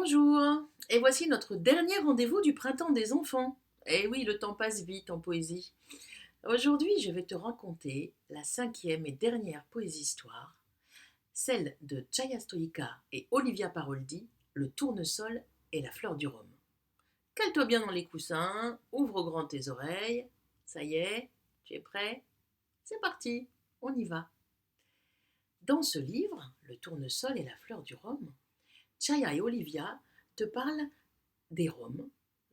Bonjour, et voici notre dernier rendez-vous du printemps des enfants. Eh oui, le temps passe vite en poésie. Aujourd'hui, je vais te raconter la cinquième et dernière poésie-histoire, celle de Chaya Stoïka et Olivia Paroldi, Le tournesol et la fleur du rhum. Cale-toi bien dans les coussins, ouvre grand tes oreilles. Ça y est, tu es prêt? C'est parti, on y va. Dans ce livre, Le tournesol et la fleur du rhum, Chaya et Olivia te parlent des Roms,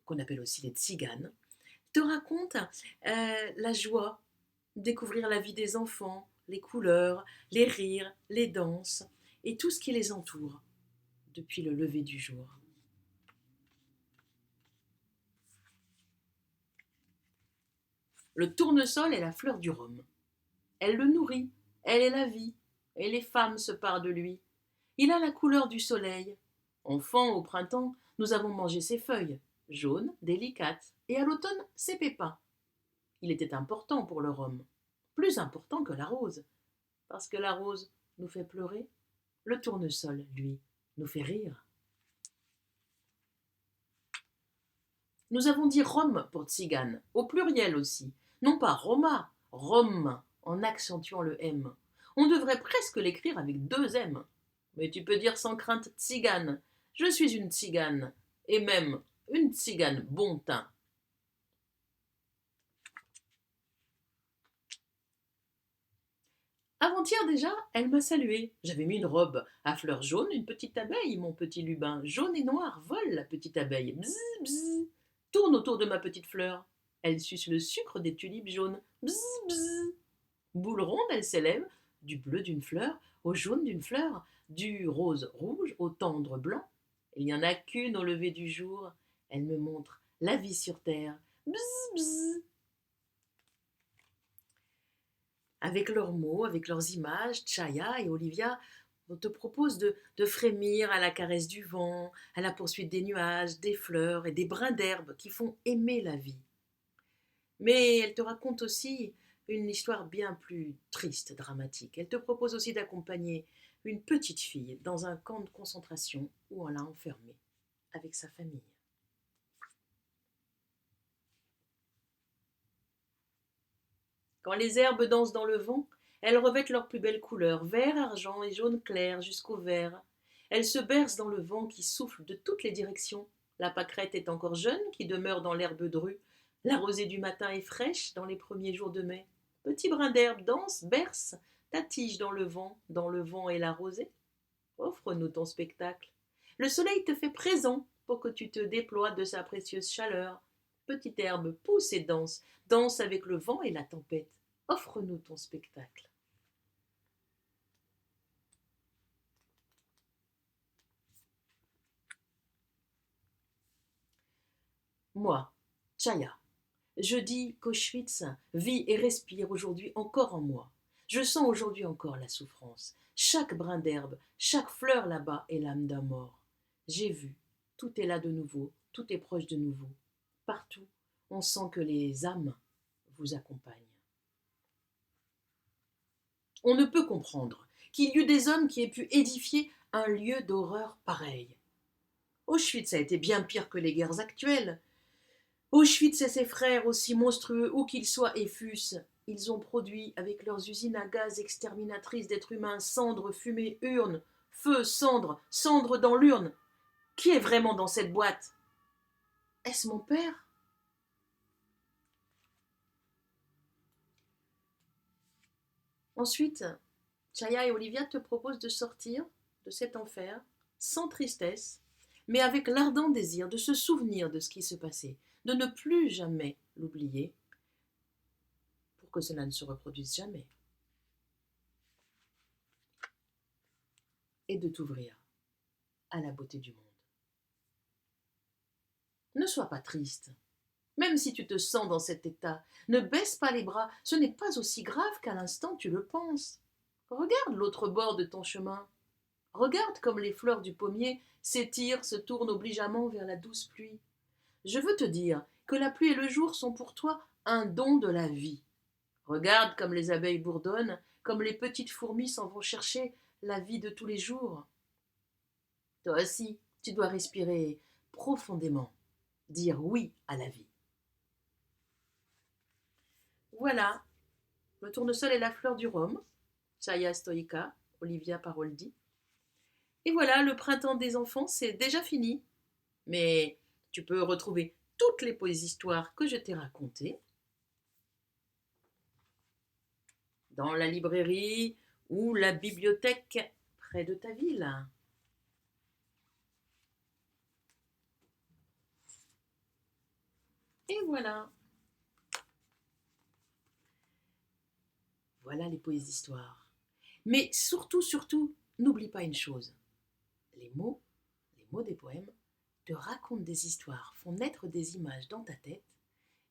qu'on appelle aussi les tziganes, te racontent la joie, découvrir la vie des enfants, les couleurs, les rires, les danses et tout ce qui les entoure depuis le lever du jour. Le tournesol est la fleur du rhum. Elle le nourrit, elle est la vie, et les femmes se parent de lui. Il a la couleur du soleil. Enfant, au printemps, nous avons mangé ses feuilles, jaunes, délicates, et à l'automne, ses pépins. Il était important pour le rhum, plus important que la rose, parce que la rose nous fait pleurer, le tournesol, lui, nous fait rire. Nous avons dit rhum pour tzigane, au pluriel aussi, non pas Roma, rhum, en accentuant le M. On devrait presque l'écrire avec deux M. Mais tu peux dire sans crainte tzigane, je suis une tzigane, et même une tzigane bon teint. Avant-hier déjà, elle m'a salué. J'avais mis une robe à fleurs jaunes, une petite abeille, mon petit lubin. Jaune et noir, vole la petite abeille. Bzz, bzz. Tourne autour de ma petite fleur. Elle suce le sucre des tulipes jaunes. Bzz, bzz. Boule ronde, elle s'élève, du bleu d'une fleur au jaune d'une fleur, du rose rouge au tendre blanc. Il n'y en a qu'une au lever du jour. Elle me montre la vie sur terre. Bzz, bzz. Avec leurs mots, avec leurs images, Chaya et Olivia te proposent de frémir à la caresse du vent, à la poursuite des nuages, des fleurs et des brins d'herbe qui font aimer la vie. Mais elles te racontent aussi une histoire bien plus triste, dramatique. Elles te proposent aussi d'accompagner une petite fille dans un camp de concentration où on l'a enfermée avec sa famille. Quand les herbes dansent dans le vent, elles revêtent leurs plus belles couleurs, vert, argent et jaune clair jusqu'au vert. Elles se bercent dans le vent qui souffle de toutes les directions. La pâquerette est encore jeune, qui demeure dans l'herbe drue. La rosée du matin est fraîche dans les premiers jours de mai. Petit brin d'herbe danse, berce, ta tige dans le vent et la rosée. Offre-nous ton spectacle. Le soleil te fait présent pour que tu te déploies de sa précieuse chaleur. Petite herbe pousse et danse, danse avec le vent et la tempête. Offre-nous ton spectacle. Moi, Chaya, je dis qu'Auschwitz vit et respire aujourd'hui encore en moi. Je sens aujourd'hui encore la souffrance. Chaque brin d'herbe, chaque fleur là-bas est l'âme d'un mort. J'ai vu, tout est là de nouveau, tout est proche de nouveau. Partout, on sent que les âmes vous accompagnent. On ne peut comprendre qu'il y eut des hommes qui aient pu édifier un lieu d'horreur pareil. Auschwitz a été bien pire que les guerres actuelles. Auschwitz et ses frères, aussi monstrueux où qu'ils soient et fussent, ils ont produit, avec leurs usines à gaz exterminatrices d'êtres humains, cendres, fumée, urnes, feu, cendres, cendres dans l'urne. Qui est vraiment dans cette boîte? Est-ce mon père? Ensuite, Chaya et Olivia te proposent de sortir de cet enfer sans tristesse, mais avec l'ardent désir de se souvenir de ce qui se passait, de ne plus jamais l'oublier, pour que cela ne se reproduise jamais, et de t'ouvrir à la beauté du monde. Ne sois pas triste, même si tu te sens dans cet état. Ne baisse pas les bras, ce n'est pas aussi grave qu'à l'instant tu le penses. Regarde l'autre bord de ton chemin. Regarde comme les fleurs du pommier s'étirent, se tournent obligeamment vers la douce pluie. Je veux te dire que la pluie et le jour sont pour toi un don de la vie. Regarde comme les abeilles bourdonnent, comme les petites fourmis s'en vont chercher la vie de tous les jours. Toi aussi, Tu dois respirer profondément, dire oui à la vie. Voilà, le tournesol est la fleur du rhum, Chaya stoïca, Olivia Paroldi. Et voilà, le printemps des enfants, c'est déjà fini. Mais tu peux retrouver toutes les histoires que je t'ai racontées dans la librairie ou la bibliothèque près de ta ville. Et voilà, voilà les poésies-histoires. Mais surtout, surtout, n'oublie pas une chose. Les mots des poèmes, te racontent des histoires, font naître des images dans ta tête.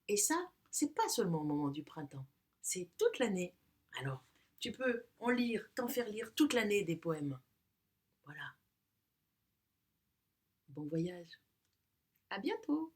Et ça, c'est pas seulement au moment du printemps, c'est toute l'année. Alors, tu peux en lire, t'en faire lire toute l'année des poèmes. Voilà. Bon voyage. À bientôt.